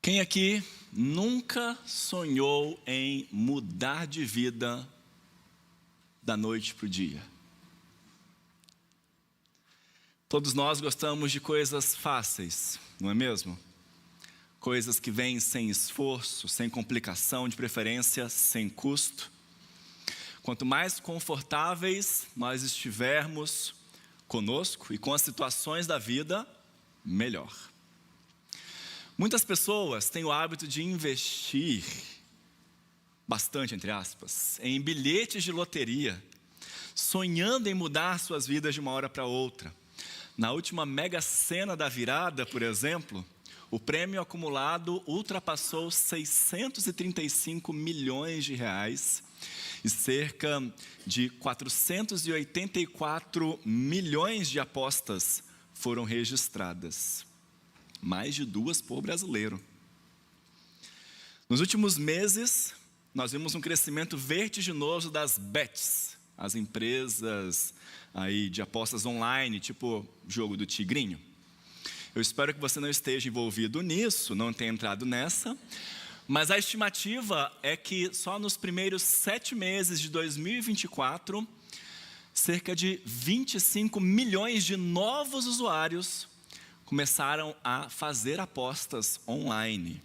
Quem aqui nunca sonhou em mudar de vida da noite para o dia? Todos nós gostamos de coisas fáceis, não é mesmo? Coisas que vêm sem esforço, sem complicação, de preferência sem custo. Quanto mais confortáveis nós estivermos conosco e com as situações da vida, melhor. Muitas pessoas têm o hábito de investir bastante, entre aspas, em bilhetes de loteria, sonhando em mudar suas vidas de uma hora para outra. Na última Mega Sena da virada, por exemplo, o prêmio acumulado ultrapassou 635 milhões de reais e cerca de 484 milhões de apostas foram registradas. Mais de 2 por brasileiro. Nos últimos meses, nós vimos um crescimento vertiginoso das bets, as empresas aí de apostas online, tipo jogo do tigrinho. Eu espero que você não esteja envolvido nisso, não tenha entrado nessa, mas a estimativa é que só nos primeiros 7 meses de 2024, cerca de 25 milhões de novos usuários começaram a fazer apostas online.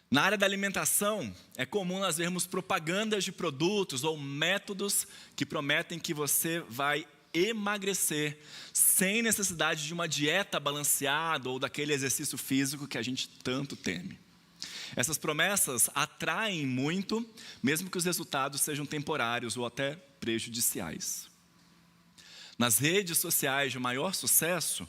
Na área da alimentação, é comum nós vermos propagandas de produtos ou métodos que prometem que você vai emagrecer sem necessidade de uma dieta balanceada ou daquele exercício físico que a gente tanto teme. Essas promessas atraem muito, mesmo que os resultados sejam temporários ou até prejudiciais. Nas redes sociais de maior sucesso,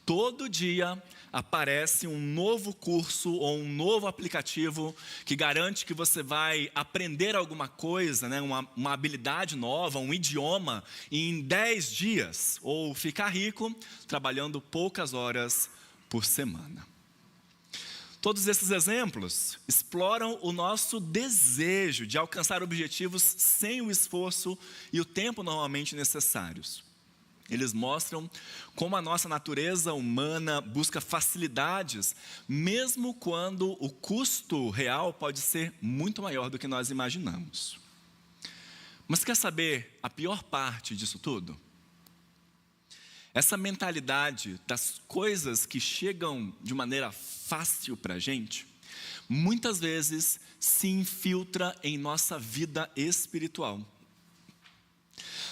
todo dia aparece um novo curso ou um novo aplicativo que garante que você vai aprender alguma coisa, uma habilidade nova, um idioma, em 10 dias, ou ficar rico trabalhando poucas horas por semana. Todos esses exemplos exploram o nosso desejo de alcançar objetivos sem o esforço e o tempo normalmente necessários. Eles mostram como a nossa natureza humana busca facilidades, mesmo quando o custo real pode ser muito maior do que nós imaginamos. Mas quer saber a pior parte disso tudo? Essa mentalidade das coisas que chegam de maneira fácil para a gente, muitas vezes se infiltra em nossa vida espiritual.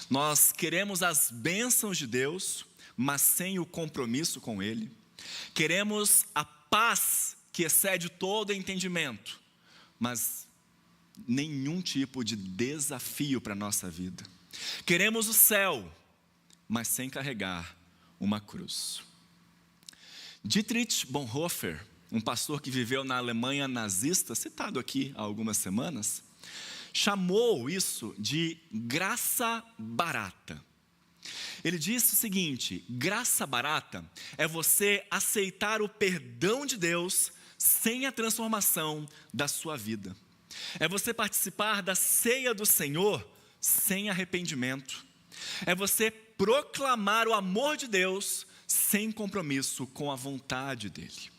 Nós queremos as bênçãos de Deus, mas sem o compromisso com Ele. Queremos a paz que excede todo entendimento, mas nenhum tipo de desafio para a nossa vida. Queremos o céu, mas sem carregar uma cruz. Dietrich Bonhoeffer, um pastor que viveu na Alemanha nazista, citado aqui há algumas semanas, chamou isso de graça barata. Ele disse o seguinte: graça barata é você aceitar o perdão de Deus sem a transformação da sua vida. É você participar da ceia do Senhor sem arrependimento. É você proclamar o amor de Deus sem compromisso com a vontade dele.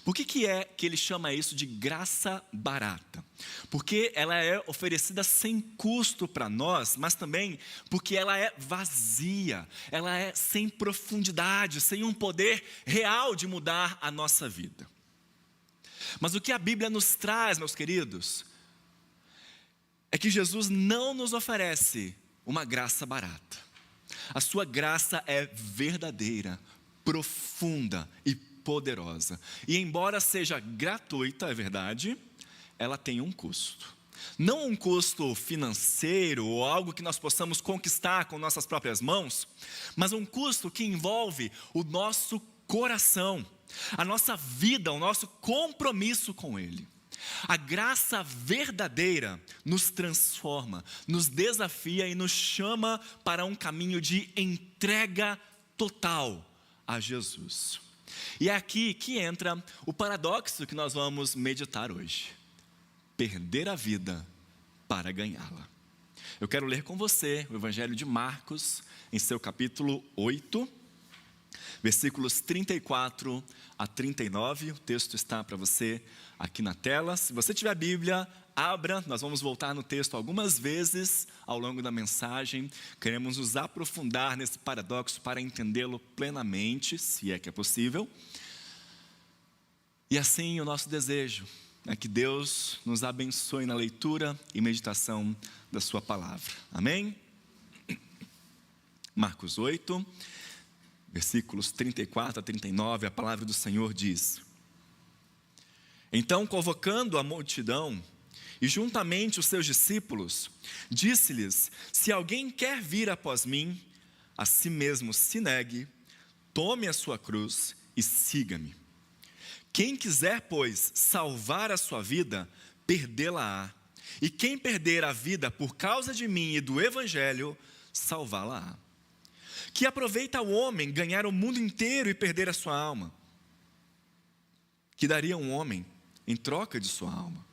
Por que é que ele chama isso de graça barata? Porque ela é oferecida sem custo para nós, mas também porque ela é vazia, ela é sem profundidade, sem um poder real de mudar a nossa vida. Mas o que a Bíblia nos traz, meus queridos, é que Jesus não nos oferece uma graça barata. A sua graça é verdadeira, profunda e poderosa. E embora seja gratuita, é verdade, ela tem um custo. Não um custo financeiro ou algo que nós possamos conquistar com nossas próprias mãos, mas um custo que envolve o nosso coração, a nossa vida, o nosso compromisso com Ele. A graça verdadeira nos transforma, nos desafia e nos chama para um caminho de entrega total a Jesus. E é aqui que entra o paradoxo que nós vamos meditar hoje: perder a vida para ganhá-la. Eu quero ler com você o Evangelho de Marcos, em seu capítulo 8, versículos 34 a 39, o texto está para você aqui na tela. Se você tiver a Bíblia, abra, nós vamos voltar no texto algumas vezes ao longo da mensagem. Queremos nos aprofundar nesse paradoxo para entendê-lo plenamente, se é que é possível. E assim o nosso desejo é que Deus nos abençoe na leitura e meditação da sua palavra. Amém? Marcos 8, versículos 34 a 39, a palavra do Senhor diz: Então, convocando a multidão e juntamente os seus discípulos, disse-lhes: Se alguém quer vir após mim, a si mesmo se negue, tome a sua cruz e siga-me. Quem quiser, pois, salvar a sua vida, perdê-la-á. E quem perder a vida por causa de mim e do Evangelho, salvá-la-á. Que aproveita o homem ganhar o mundo inteiro e perder a sua alma? Que daria um homem em troca de sua alma?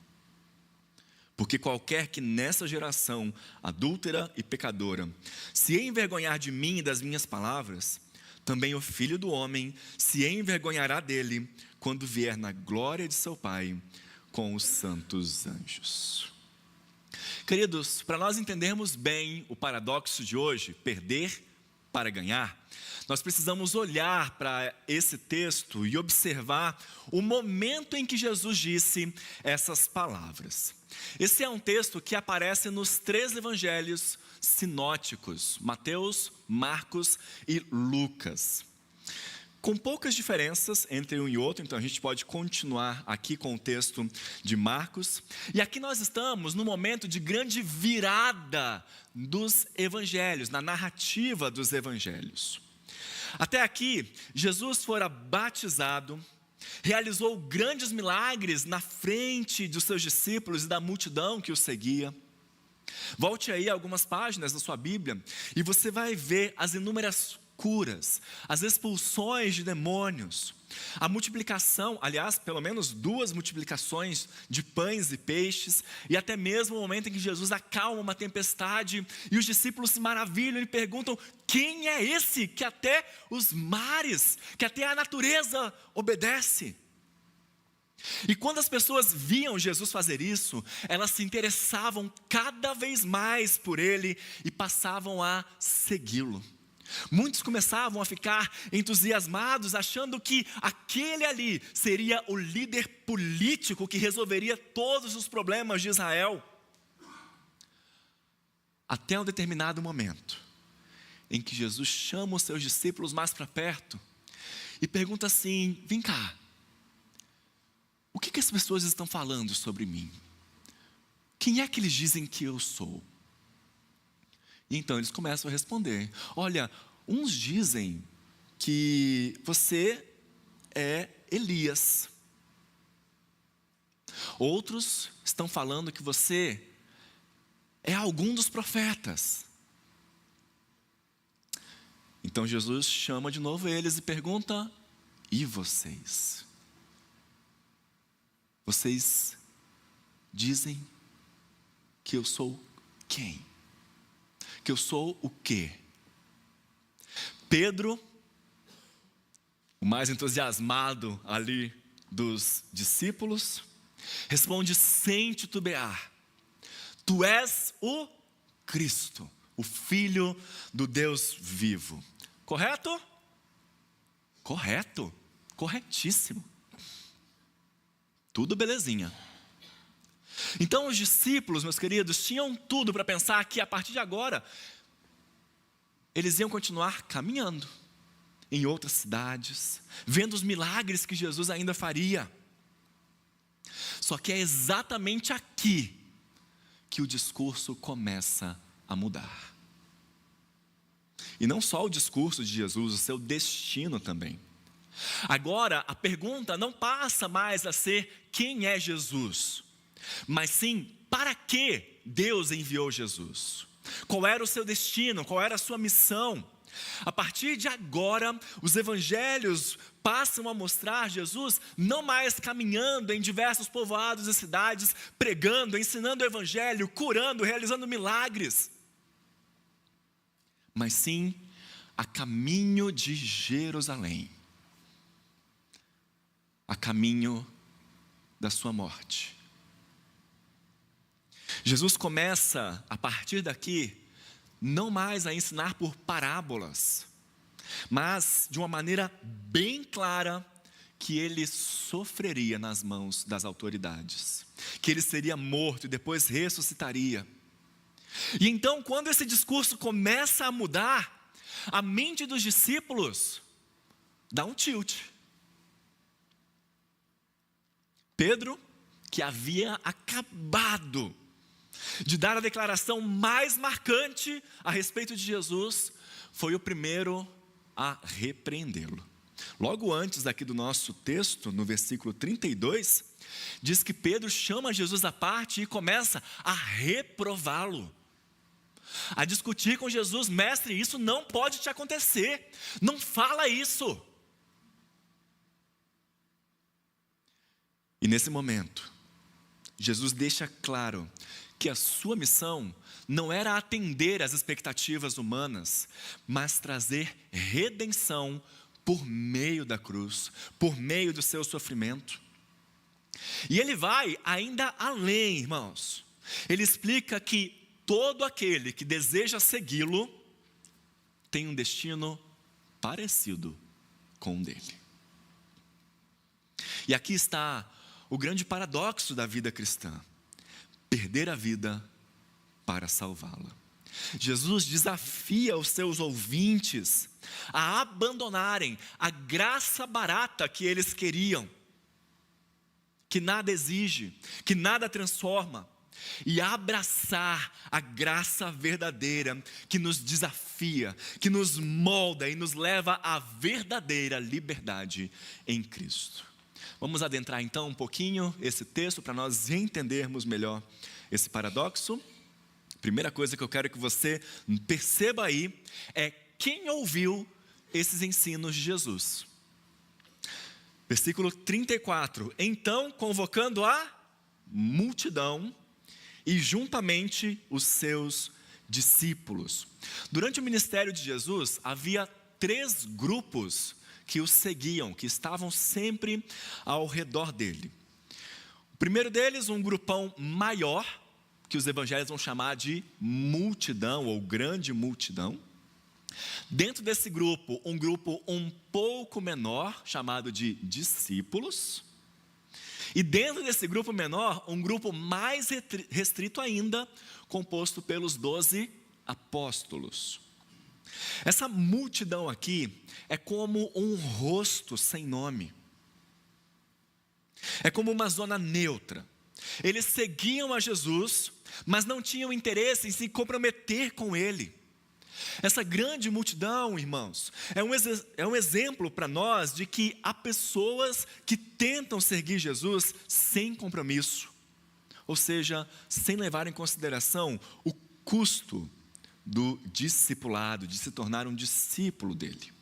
Porque qualquer que nessa geração adúltera e pecadora se envergonhar de mim e das minhas palavras, também o Filho do Homem se envergonhará dele quando vier na glória de seu Pai com os santos anjos. Queridos, para nós entendermos bem o paradoxo de hoje, perder para ganhar, nós precisamos olhar para esse texto e observar o momento em que Jesus disse essas palavras. Esse é um texto que aparece nos 3 evangelhos sinóticos, Mateus, Marcos e Lucas. Com poucas diferenças entre um e outro, então a gente pode continuar aqui com o texto de Marcos. E aqui nós estamos no momento de grande virada dos evangelhos, na narrativa dos evangelhos. Até aqui, Jesus fora batizado, realizou grandes milagres na frente dos seus discípulos e da multidão que o seguia. Volte aí algumas páginas da sua Bíblia e você vai ver as inúmeras curas, as expulsões de demônios, a multiplicação, aliás, pelo menos 2 multiplicações de pães e peixes, e até mesmo o momento em que Jesus acalma uma tempestade e os discípulos se maravilham e perguntam: quem é esse que até os mares, que até a natureza obedece? E quando as pessoas viam Jesus fazer isso, elas se interessavam cada vez mais por ele e passavam a segui-lo. Muitos começavam a ficar entusiasmados, achando que aquele ali seria o líder político que resolveria todos os problemas de Israel. Até um determinado momento, em que Jesus chama os seus discípulos mais para perto e pergunta assim: vem cá, o que as pessoas estão falando sobre mim? Quem é que eles dizem que eu sou? E então eles começam a responder: olha, uns dizem que você é Elias. Outros estão falando que você é algum dos profetas. Então Jesus chama de novo eles e pergunta: e vocês? Vocês dizem que eu sou quem? Que eu sou o quê? Pedro, o mais entusiasmado ali dos discípulos, responde sem titubear: tu és o Cristo, o Filho do Deus vivo. Correto? Correto, corretíssimo. Tudo belezinha. Então os discípulos, meus queridos, tinham tudo para pensar que a partir de agora eles iam continuar caminhando em outras cidades, vendo os milagres que Jesus ainda faria. Só que é exatamente aqui que o discurso começa a mudar. E não só o discurso de Jesus, o seu destino também. Agora a pergunta não passa mais a ser quem é Jesus, mas sim para que Deus enviou Jesus. Qual era o seu destino, qual era a sua missão? A partir de agora, os evangelhos passam a mostrar Jesus não mais caminhando em diversos povoados e cidades, pregando, ensinando o evangelho, curando, realizando milagres, mas sim a caminho de Jerusalém, a caminho da sua morte. Jesus começa, a partir daqui, não mais a ensinar por parábolas, mas de uma maneira bem clara, que ele sofreria nas mãos das autoridades, que ele seria morto e depois ressuscitaria. E então, quando esse discurso começa a mudar, a mente dos discípulos dá um tilt. Pedro, que havia acabado de dar a declaração mais marcante a respeito de Jesus, foi o primeiro a repreendê-lo. Logo antes aqui do nosso texto, no versículo 32, diz que Pedro chama Jesus à parte e começa a reprová-lo, a discutir com Jesus: mestre, isso não pode te acontecer, não fala isso. E nesse momento, Jesus deixa claro que a sua missão não era atender às expectativas humanas, mas trazer redenção por meio da cruz, por meio do seu sofrimento. E ele vai ainda além, irmãos. Ele explica que todo aquele que deseja segui-lo tem um destino parecido com o dele. E aqui está o grande paradoxo da vida cristã: perder a vida para salvá-la. Jesus desafia os seus ouvintes a abandonarem a graça barata que eles queriam, que nada exige, que nada transforma, e abraçar a graça verdadeira que nos desafia, que nos molda e nos leva à verdadeira liberdade em Cristo. Vamos adentrar então um pouquinho esse texto para nós entendermos melhor esse paradoxo. Primeira coisa que eu quero que você perceba aí é quem ouviu esses ensinos de Jesus. Versículo 34. Então, convocando a multidão e juntamente os seus discípulos. Durante o ministério de Jesus, havia 3 grupos que o seguiam, que estavam sempre ao redor dele. O primeiro deles, um grupão maior, que os evangelhos vão chamar de multidão ou grande multidão. Dentro desse grupo, um grupo um pouco menor, chamado de discípulos. E dentro desse grupo menor, um grupo mais restrito ainda, composto pelos 12 apóstolos. Essa multidão aqui é como um rosto sem nome. É como uma zona neutra. Eles seguiam a Jesus, mas não tinham interesse em se comprometer com Ele. Essa grande multidão, irmãos, é um exemplo para nós de que há pessoas que tentam seguir Jesus sem compromisso. Ou seja, sem levar em consideração o custo do discipulado, de se tornar um discípulo dele.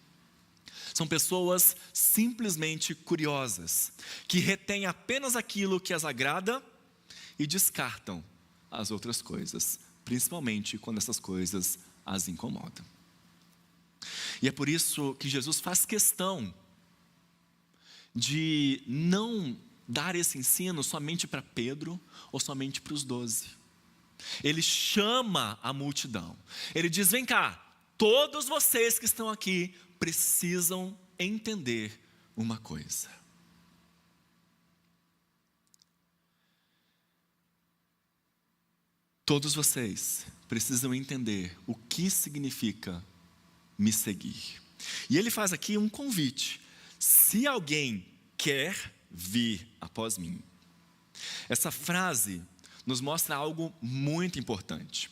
São pessoas simplesmente curiosas, que retêm apenas aquilo que as agrada e descartam as outras coisas, principalmente quando essas coisas as incomodam. E é por isso que Jesus faz questão de não dar esse ensino somente para Pedro ou somente para os 12. Ele chama a multidão. Ele diz: vem cá, todos vocês que estão aqui precisam entender uma coisa. Todos vocês precisam entender o que significa me seguir. E ele faz aqui um convite: se alguém quer vir após mim. Essa frase nos mostra algo muito importante.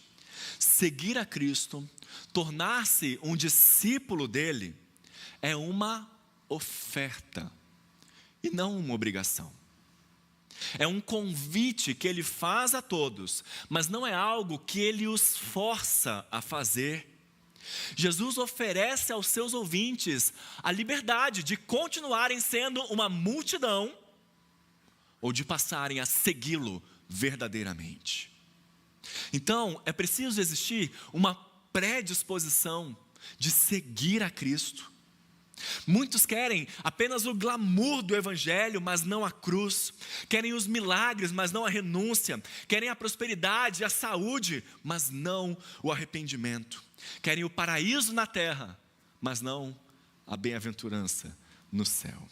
Seguir a Cristo, tornar-se um discípulo dele, é uma oferta e não uma obrigação. É um convite que ele faz a todos, mas não é algo que ele os força a fazer. Jesus oferece aos seus ouvintes a liberdade de continuarem sendo uma multidão ou de passarem a segui-lo verdadeiramente. Então, é preciso existir uma predisposição de seguir a Cristo. Muitos querem apenas o glamour do evangelho, mas não a cruz. Querem os milagres, mas não a renúncia. Querem a prosperidade, a saúde, mas não o arrependimento. Querem o paraíso na terra, mas não a bem-aventurança no céu.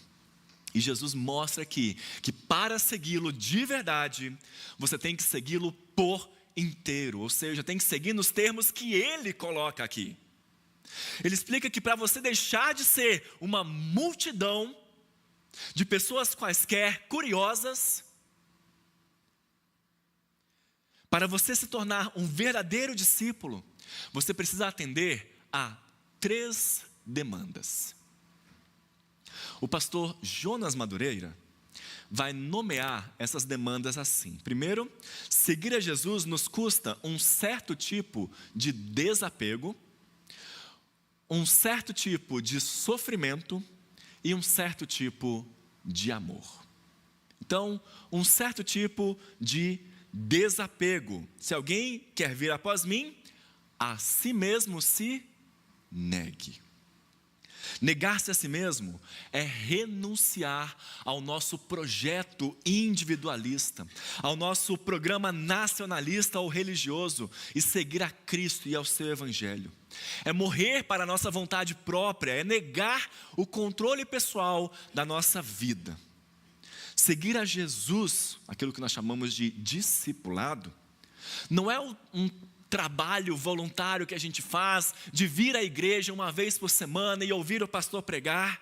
E Jesus mostra aqui que para segui-lo de verdade, você tem que segui-lo por inteiro, ou seja, tem que seguir nos termos que ele coloca aqui. Ele explica que para você deixar de ser uma multidão de pessoas quaisquer curiosas, para você se tornar um verdadeiro discípulo, você precisa atender a 3 demandas. O pastor Jonas Madureira vai nomear essas demandas assim. Primeiro, seguir a Jesus nos custa um certo tipo de desapego, um certo tipo de sofrimento e um certo tipo de amor. Então, um certo tipo de desapego. Se alguém quer vir após mim, a si mesmo se negue. Negar-se a si mesmo é renunciar ao nosso projeto individualista, ao nosso programa nacionalista ou religioso e seguir a Cristo e ao seu evangelho. É morrer para a nossa vontade própria, é negar o controle pessoal da nossa vida. Seguir a Jesus, aquilo que nós chamamos de discipulado, não é um trabalho voluntário que a gente faz de vir à igreja uma vez por semana e ouvir o pastor pregar.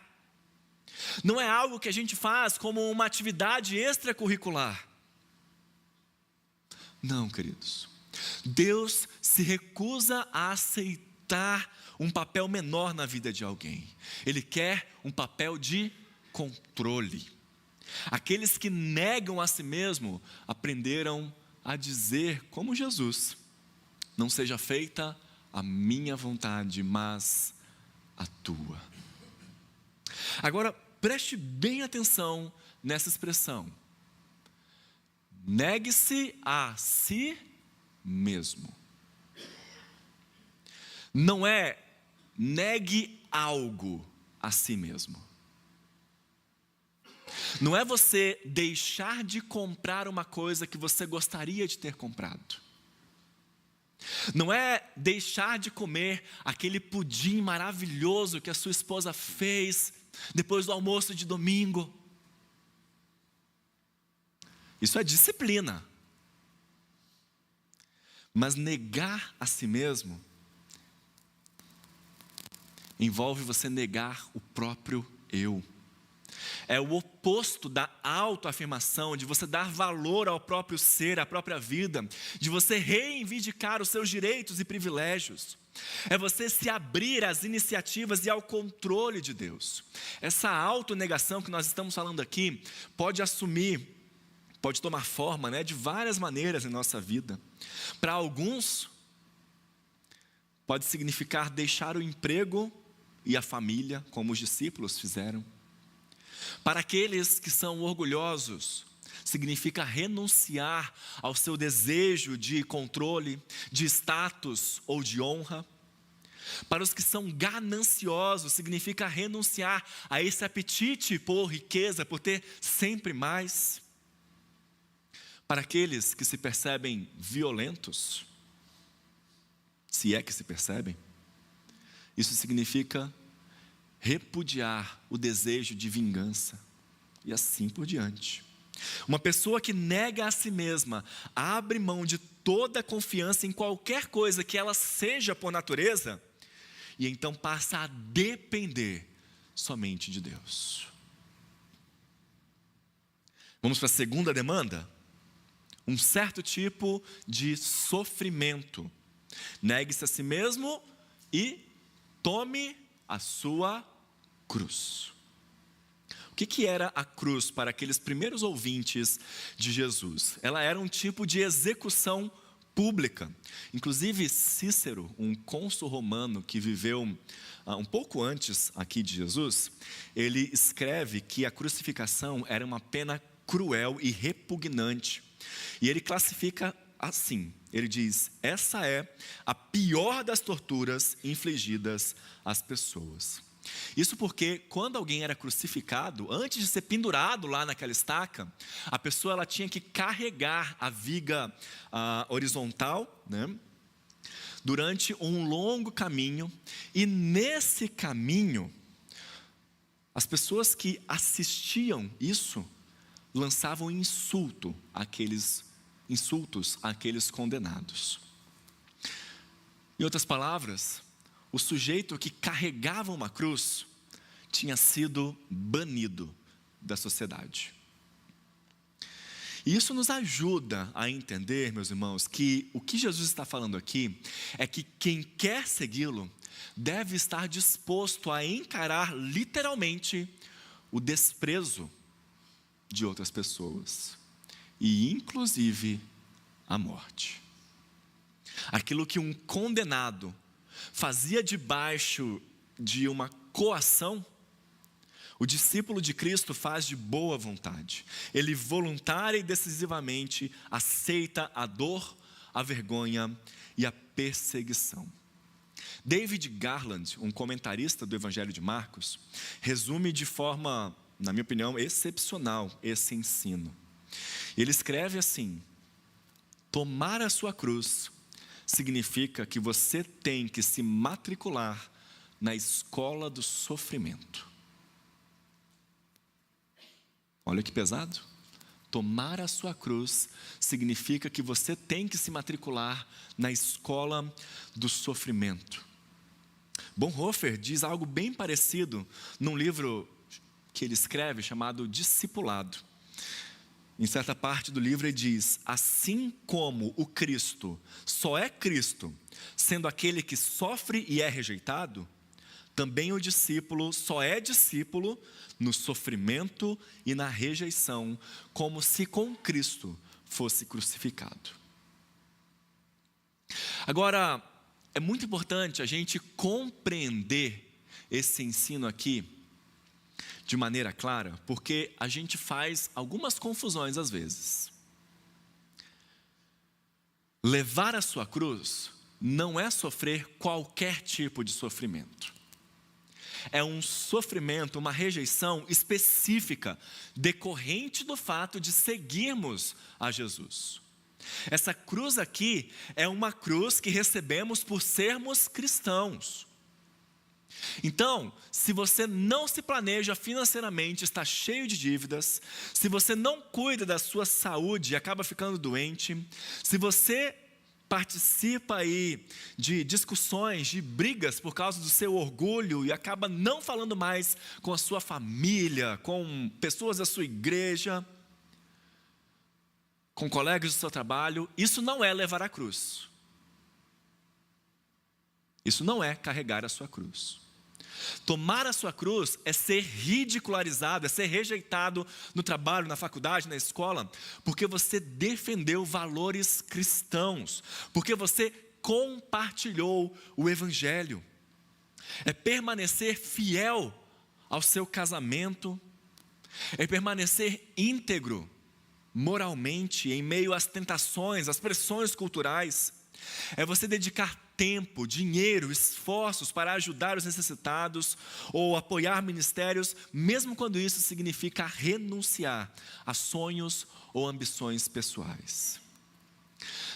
Não é algo que a gente faz como uma atividade extracurricular. Não, queridos. Deus se recusa a aceitar um papel menor na vida de alguém. Ele quer um papel de controle. Aqueles que negam a si mesmo aprenderam a dizer como Jesus: não seja feita a minha vontade, mas a tua. Agora, preste bem atenção nessa expressão. Negue-se a si mesmo. Não é negue algo a si mesmo. Não é você deixar de comprar uma coisa que você gostaria de ter comprado. Não é deixar de comer aquele pudim maravilhoso que a sua esposa fez depois do almoço de domingo. Isso é disciplina. Mas negar a si mesmo envolve você negar o próprio eu. É o oposto da autoafirmação, de você dar valor ao próprio ser, à própria vida, de você reivindicar os seus direitos e privilégios. É você se abrir às iniciativas e ao controle de Deus. Essa autonegação que nós estamos falando aqui pode tomar forma, de várias maneiras em nossa vida. Para alguns, pode significar deixar o emprego e a família, como os discípulos fizeram. Para aqueles que são orgulhosos, significa renunciar ao seu desejo de controle, de status ou de honra. Para os que são gananciosos, significa renunciar a esse apetite por riqueza, por ter sempre mais. Para aqueles que se percebem violentos, se é que se percebem, isso significa repudiar o desejo de vingança e assim por diante. Uma pessoa que nega a si mesma, abre mão de toda a confiança em qualquer coisa que ela seja por natureza, e então passa a depender somente de Deus. Vamos para a segunda demanda? Um certo tipo de sofrimento. Negue-se a si mesmo e tome a sua cruz. O que era a cruz para aqueles primeiros ouvintes de Jesus? Ela era um tipo de execução pública. Inclusive Cícero, um cônsul romano que viveu um pouco antes aqui de Jesus, ele escreve que a crucificação era uma pena cruel e repugnante. E ele classifica assim, ele diz: essa é a pior das torturas infligidas às pessoas. Isso porque quando alguém era crucificado, antes de ser pendurado lá naquela estaca, a pessoa ela tinha que carregar a viga horizontal, né, durante um longo caminho, e nesse caminho, as pessoas que assistiam isso lançavam insultos àqueles condenados. Em outras palavras, o sujeito que carregava uma cruz tinha sido banido da sociedade. E isso nos ajuda a entender, meus irmãos, que o que Jesus está falando aqui é que quem quer segui-lo deve estar disposto a encarar literalmente o desprezo de outras pessoas e inclusive a morte. Aquilo que um condenado fazia debaixo de uma coação, o discípulo de Cristo faz de boa vontade. Ele voluntária e decisivamente aceita a dor, a vergonha e a perseguição. David Garland, um comentarista do Evangelho de Marcos, resume de forma, na minha opinião, excepcional esse ensino. Ele escreve assim: tomar a sua cruz significa que você tem que se matricular na escola do sofrimento. Olha que pesado. Tomar a sua cruz significa que você tem que se matricular na escola do sofrimento. Bonhoeffer diz algo bem parecido num livro que ele escreve chamado Discipulado. Em certa parte do livro ele diz: assim como o Cristo só é Cristo sendo aquele que sofre e é rejeitado, também o discípulo só é discípulo no sofrimento e na rejeição, como se com Cristo fosse crucificado. Agora, é muito importante a gente compreender esse ensino aqui de maneira clara, porque a gente faz algumas confusões às vezes. Levar a sua cruz não é sofrer qualquer tipo de sofrimento. É um sofrimento, uma rejeição específica, decorrente do fato de seguirmos a Jesus. Essa cruz aqui é uma cruz que recebemos por sermos cristãos. Então, se você não se planeja financeiramente, está cheio de dívidas, se você não cuida da sua saúde e acaba ficando doente, se você participa aí de discussões, de brigas por causa do seu orgulho e acaba não falando mais com a sua família, com pessoas da sua igreja, com colegas do seu trabalho, isso não é levar a cruz. Isso não é carregar a sua cruz. Tomar a sua cruz é ser ridicularizado, é ser rejeitado no trabalho, na faculdade, na escola, porque você defendeu valores cristãos, porque você compartilhou o Evangelho. É permanecer fiel ao seu casamento, é permanecer íntegro moralmente em meio às tentações, às pressões culturais. É você dedicar tempo, dinheiro, esforços para ajudar os necessitados ou apoiar ministérios, mesmo quando isso significa renunciar a sonhos ou ambições pessoais.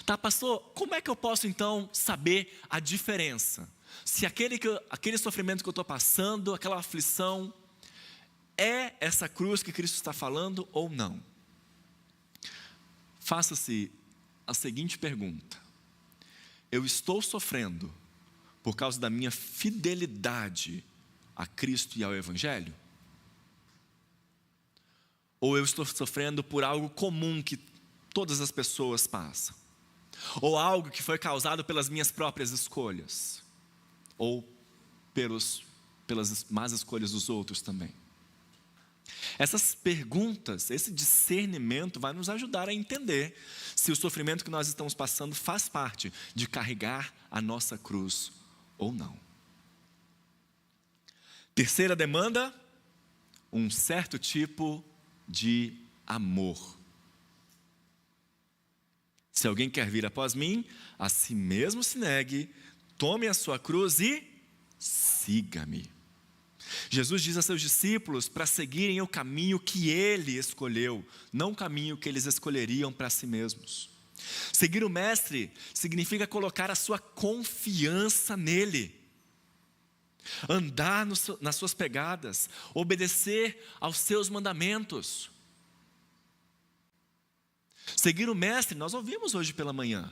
Tá, pastor, como é que eu posso então saber a diferença? Se aquele sofrimento que eu estou passando, aquela aflição, é essa cruz que Cristo está falando ou não? Faça-se a seguinte pergunta: eu estou sofrendo por causa da minha fidelidade a Cristo e ao Evangelho? Ou eu estou sofrendo por algo comum que todas as pessoas passam? Ou algo que foi causado pelas minhas próprias escolhas? Ou pelas más escolhas dos outros também? Essas perguntas, esse discernimento vai nos ajudar a entender se o sofrimento que nós estamos passando faz parte de carregar a nossa cruz ou não. Terceira demanda, um certo tipo de amor. Se alguém quer vir após mim, a si mesmo se negue, tome a sua cruz e siga-me. Jesus diz a seus discípulos para seguirem o caminho que ele escolheu, não o caminho que eles escolheriam para si mesmos. Seguir o Mestre significa colocar a sua confiança nele, andar nas suas pegadas, obedecer aos seus mandamentos. Seguir o Mestre, nós ouvimos hoje pela manhã,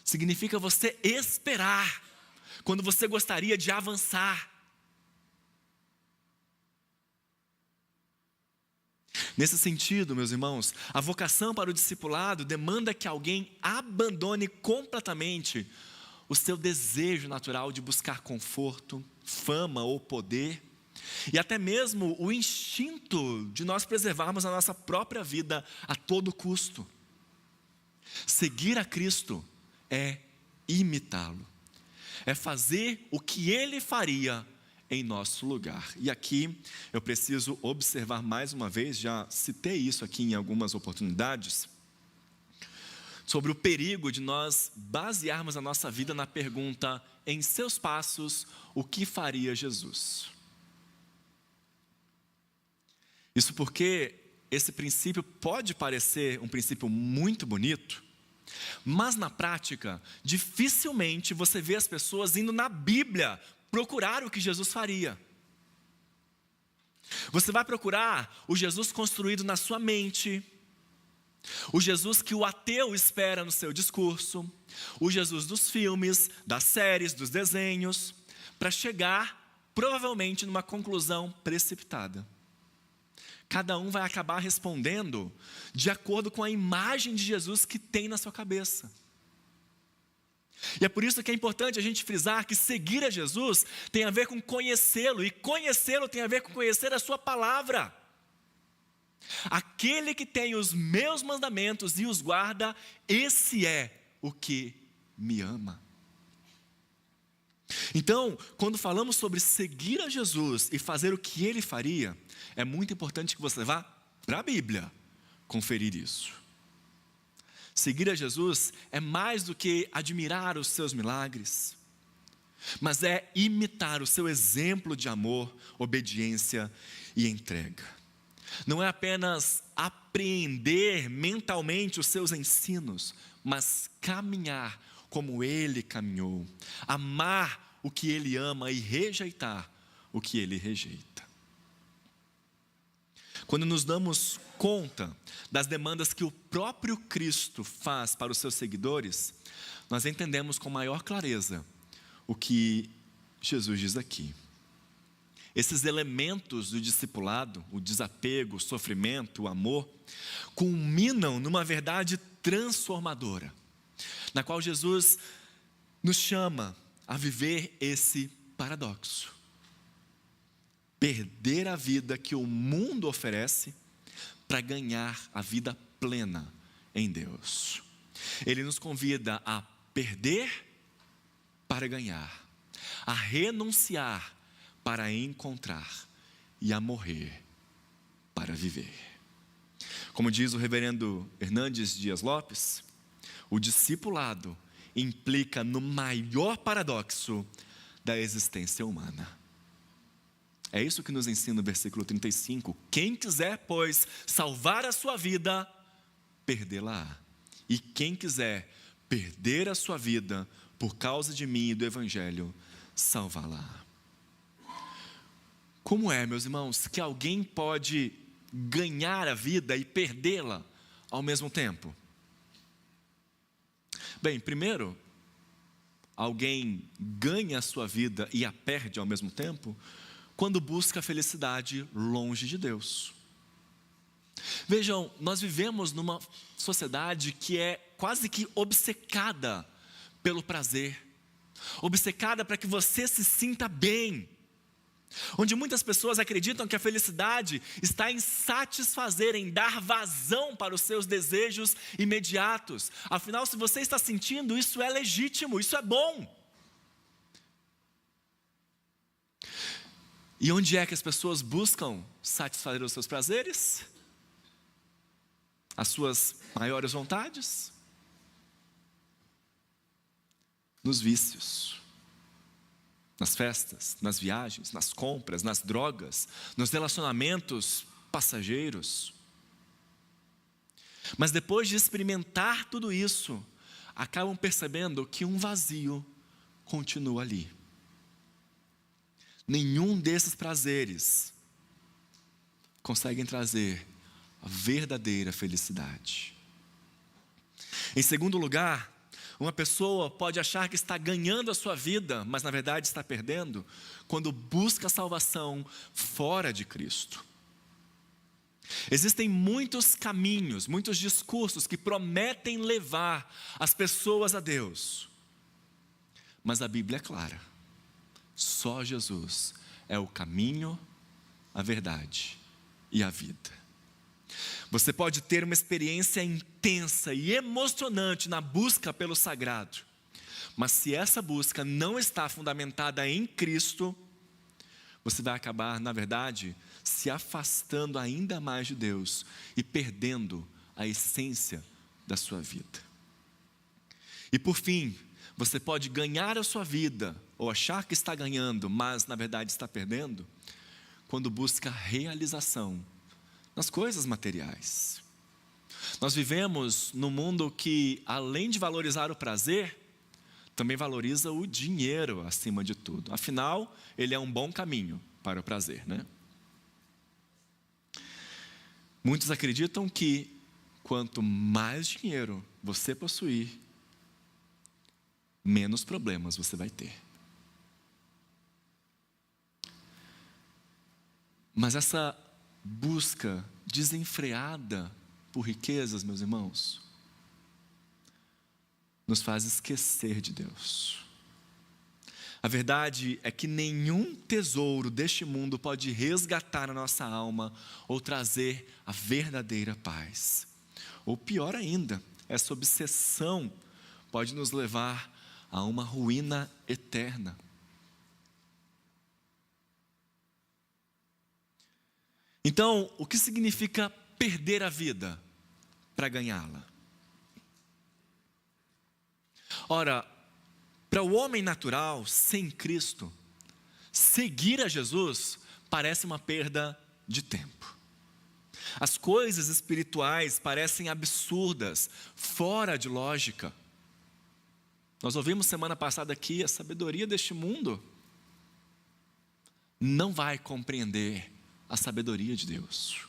significa você esperar quando você gostaria de avançar. Nesse sentido, meus irmãos, a vocação para o discipulado demanda que alguém abandone completamente o seu desejo natural de buscar conforto, fama ou poder, e até mesmo o instinto de nós preservarmos a nossa própria vida a todo custo. Seguir a Cristo é imitá-lo, é fazer o que ele faria em nosso lugar. E aqui eu preciso observar mais uma vez, já citei isso aqui em algumas oportunidades, sobre o perigo de nós basearmos a nossa vida na pergunta: em seus passos, o que faria Jesus? Isso porque esse princípio pode parecer um princípio muito bonito, mas na prática, dificilmente você vê as pessoas indo na Bíblia procurar o que Jesus faria. Você vai procurar o Jesus construído na sua mente, o Jesus que o ateu espera no seu discurso, o Jesus dos filmes, das séries, dos desenhos, para chegar provavelmente numa conclusão precipitada. Cada um vai acabar respondendo de acordo com a imagem de Jesus que tem na sua cabeça. E é por isso que é importante a gente frisar que seguir a Jesus tem a ver com conhecê-lo, e conhecê-lo tem a ver com conhecer a sua palavra. Aquele que tem os meus mandamentos e os guarda, esse é o que me ama. Então, quando falamos sobre seguir a Jesus e fazer o que ele faria, é muito importante que você vá para a Bíblia conferir isso. Seguir a Jesus é mais do que admirar os seus milagres, mas é imitar o seu exemplo de amor, obediência e entrega. Não é apenas apreender mentalmente os seus ensinos, mas caminhar como ele caminhou, amar o que ele ama e rejeitar o que ele rejeita. Quando nos damos conta das demandas que o próprio Cristo faz para os seus seguidores, nós entendemos com maior clareza o que Jesus diz aqui. Esses elementos do discipulado, o desapego, o sofrimento, o amor, culminam numa verdade transformadora, na qual Jesus nos chama a viver esse paradoxo. Perder a vida que o mundo oferece para ganhar a vida plena em Deus. Ele nos convida a perder para ganhar, a renunciar para encontrar e a morrer para viver. Como diz o reverendo Hernandes Dias Lopes, o discipulado implica no maior paradoxo da existência humana. É isso que nos ensina o versículo 35. Quem quiser, pois, salvar a sua vida, perdê-la-á. E quem quiser perder a sua vida por causa de mim e do Evangelho, salvá-la. Como é, meus irmãos, que alguém pode ganhar a vida e perdê-la ao mesmo tempo? Bem, primeiro, alguém ganha a sua vida e a perde ao mesmo tempo quando busca a felicidade longe de Deus. Vejam, nós vivemos numa sociedade que é quase que obcecada pelo prazer, obcecada para que você se sinta bem, onde muitas pessoas acreditam que a felicidade está em satisfazer, em dar vazão para os seus desejos imediatos. Afinal, se você está sentindo, isso é legítimo, isso é bom. E onde é que as pessoas buscam satisfazer os seus prazeres? As suas maiores vontades? nos vícios, nas festas, nas viagens, nas compras, nas drogas, nos relacionamentos passageiros. Mas depois de experimentar tudo isso, acabam percebendo que um vazio continua ali. Nenhum desses prazeres conseguem trazer a verdadeira felicidade. Em segundo lugar, uma pessoa pode achar que está ganhando a sua vida, mas na verdade está perdendo, quando busca salvação fora de Cristo. Existem muitos caminhos, muitos discursos que prometem levar as pessoas a Deus. Mas a Bíblia é clara. Só Jesus é o caminho, a verdade e a vida. Você pode ter uma experiência intensa e emocionante na busca pelo sagrado. Mas se essa busca não está fundamentada em Cristo, você vai acabar, na verdade, se afastando ainda mais de Deus e perdendo a essência da sua vida. E por fim, você pode ganhar a sua vida, ou achar que está ganhando, mas na verdade está perdendo, quando busca realização nas coisas materiais. Nós vivemos num mundo que, além de valorizar o prazer, também valoriza o dinheiro acima de tudo. Afinal, ele é um bom caminho para o prazer, né? Muitos acreditam que quanto mais dinheiro você possuir, menos problemas você vai ter. Mas essa busca desenfreada por riquezas, meus irmãos, nos faz esquecer de Deus. A verdade é que nenhum tesouro deste mundo pode resgatar a nossa alma ou trazer a verdadeira paz. Ou pior ainda, essa obsessão pode nos levar a uma ruína eterna. Então, o que significa perder a vida para ganhá-la? Ora, para o homem natural, sem Cristo, seguir a Jesus parece uma perda de tempo. As coisas espirituais parecem absurdas, fora de lógica. Nós ouvimos semana passada aqui, a sabedoria deste mundo não vai compreender a sabedoria de Deus.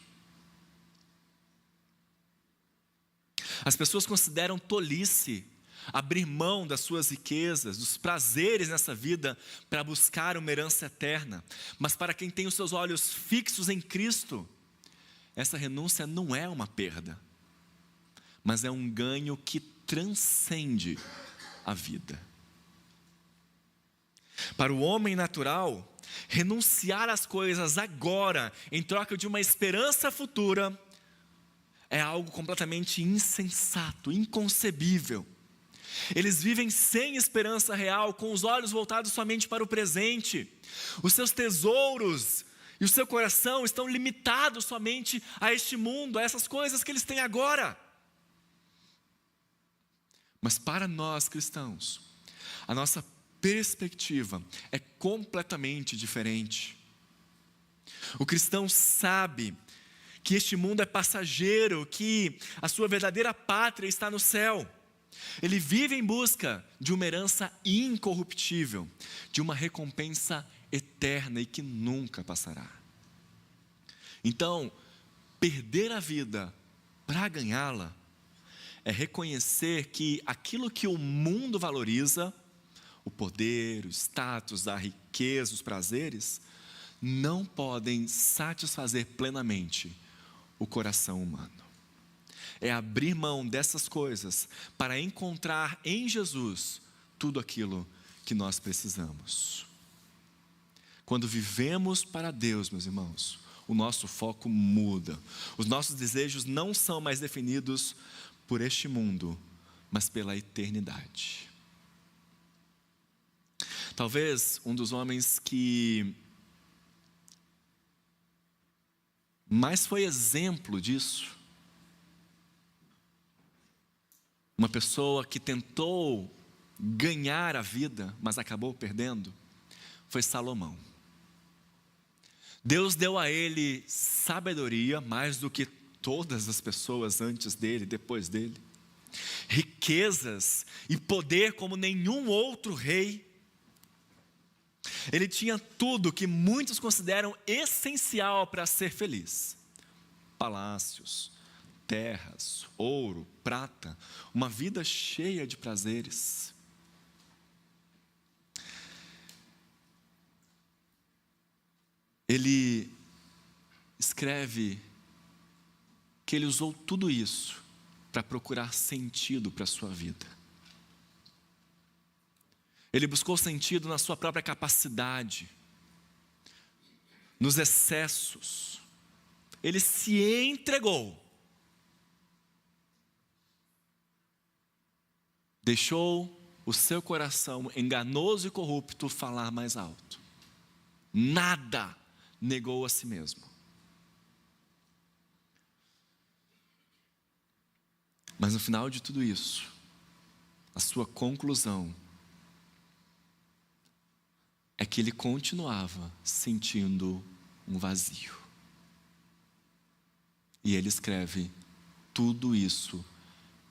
As pessoas consideram tolice abrir mão das suas riquezas, dos prazeres nessa vida para buscar uma herança eterna. Mas para quem tem os seus olhos fixos em Cristo, essa renúncia não é uma perda, mas é um ganho que transcende a vida. Para o homem natural, renunciar às coisas agora, em troca de uma esperança futura, é algo completamente insensato, inconcebível. Eles vivem sem esperança real, com os olhos voltados somente para o presente. Os seus tesouros e o seu coração estão limitados somente a este mundo, a essas coisas que eles têm agora. Mas para nós cristãos, a nossa perspectiva é completamente diferente. O cristão sabe que este mundo é passageiro, que a sua verdadeira pátria está no céu. Ele vive em busca de uma herança incorruptível, de uma recompensa eterna e que nunca passará. Então, perder a vida para ganhá-la é reconhecer que aquilo que o mundo valoriza, o poder, o status, a riqueza, os prazeres, não podem satisfazer plenamente o coração humano. É abrir mão dessas coisas para encontrar em Jesus tudo aquilo que nós precisamos. Quando vivemos para Deus, meus irmãos, o nosso foco muda. Os nossos desejos não são mais definidos por este mundo, mas pela eternidade. Talvez um dos homens que mais foi exemplo disso, uma pessoa que tentou ganhar a vida, mas acabou perdendo, foi Salomão. Deus deu a ele sabedoria mais do que todas as pessoas antes dele, depois dele. Riquezas e poder como nenhum outro rei. Ele tinha tudo que muitos consideram essencial para ser feliz: palácios, terras, ouro, prata, uma vida cheia de prazeres. Ele escreve que ele usou tudo isso para procurar sentido para a sua vida. Ele buscou sentido na sua própria capacidade, nos excessos. Ele se entregou. Deixou o seu coração enganoso e corrupto falar mais alto. Nada negou a si mesmo. Mas no final de tudo isso, a sua conclusão é que ele continuava sentindo um vazio. E ele escreve: tudo isso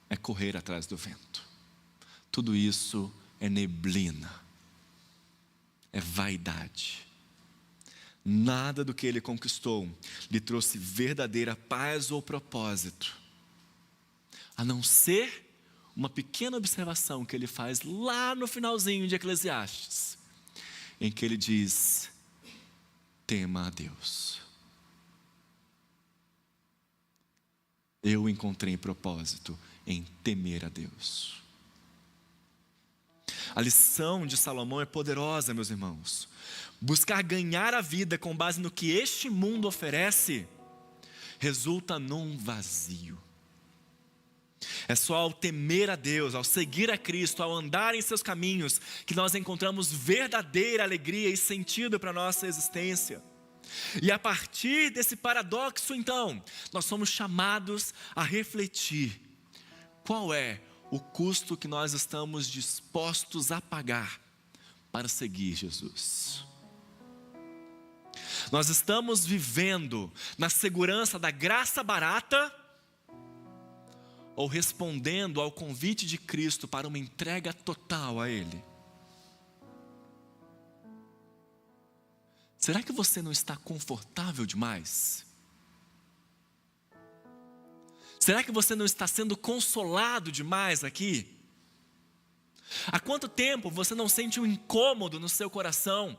é correr atrás do vento. Tudo isso é neblina. É vaidade. Nada do que ele conquistou lhe trouxe verdadeira paz ou propósito, a não ser uma pequena observação que ele faz lá no finalzinho de Eclesiastes, em que ele diz: tema a Deus. Eu encontrei propósito em temer a Deus. A lição de Salomão é poderosa, meus irmãos. Buscar ganhar a vida com base no que este mundo oferece resulta num vazio. É só ao temer a Deus, ao seguir a Cristo, ao andar em seus caminhos, que nós encontramos verdadeira alegria e sentido para a nossa existência. E a partir desse paradoxo, então, nós somos chamados a refletir: qual é o custo que nós estamos dispostos a pagar para seguir Jesus? Nós estamos vivendo na segurança da graça barata, ou respondendo ao convite de Cristo para uma entrega total a Ele? Será que você não está confortável demais? Será que você não está sendo consolado demais aqui? Há quanto tempo você não sente um incômodo no seu coração?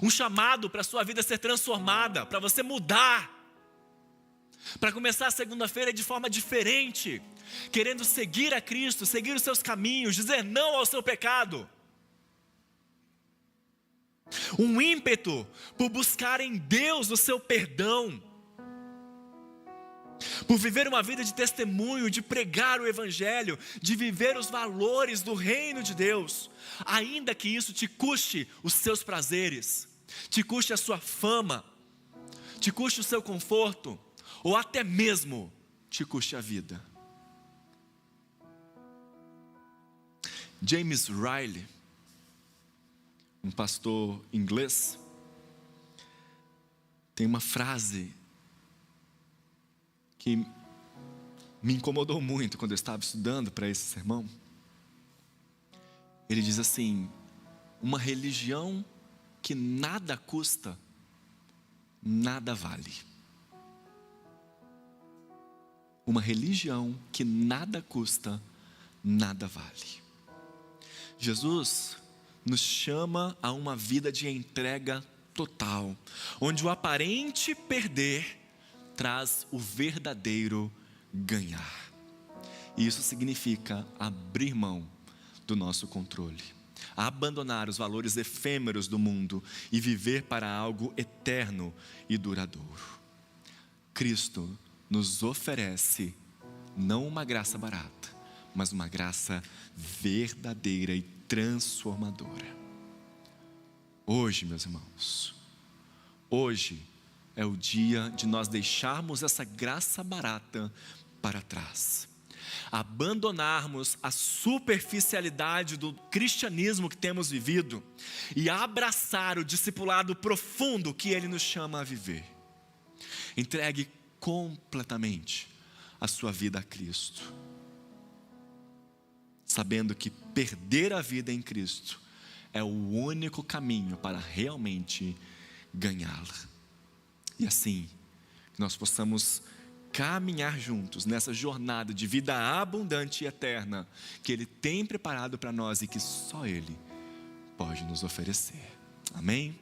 Um chamado para a sua vida ser transformada, para você mudar, para começar a segunda-feira de forma diferente, querendo seguir a Cristo, seguir os seus caminhos, dizer não ao seu pecado. Um ímpeto por buscar em Deus o seu perdão, por viver uma vida de testemunho, de pregar o Evangelho, de viver os valores do reino de Deus, ainda que isso te custe os seus prazeres, te custe a sua fama, te custe o seu conforto, ou até mesmo te custe a vida. James Riley, um pastor inglês, tem uma frase que me incomodou muito quando eu estava estudando para esse sermão. Ele diz assim: uma religião que nada custa, nada vale. Uma religião que nada custa, nada vale. Jesus nos chama a uma vida de entrega total, onde o aparente perder traz o verdadeiro ganhar. E isso significa abrir mão do nosso controle, abandonar os valores efêmeros do mundo e viver para algo eterno e duradouro. Cristo nos oferece não uma graça barata, mas uma graça verdadeira e transformadora. Hoje, meus irmãos, hoje é o dia de nós deixarmos essa graça barata para trás, abandonarmos a superficialidade do cristianismo que temos vivido e abraçar o discipulado profundo que Ele nos chama a viver. Entregue completamente a sua vida a Cristo, sabendo que perder a vida em Cristo é o único caminho para realmente ganhá-la. E assim, que nós possamos caminhar juntos nessa jornada de vida abundante e eterna que Ele tem preparado para nós e que só Ele pode nos oferecer. Amém?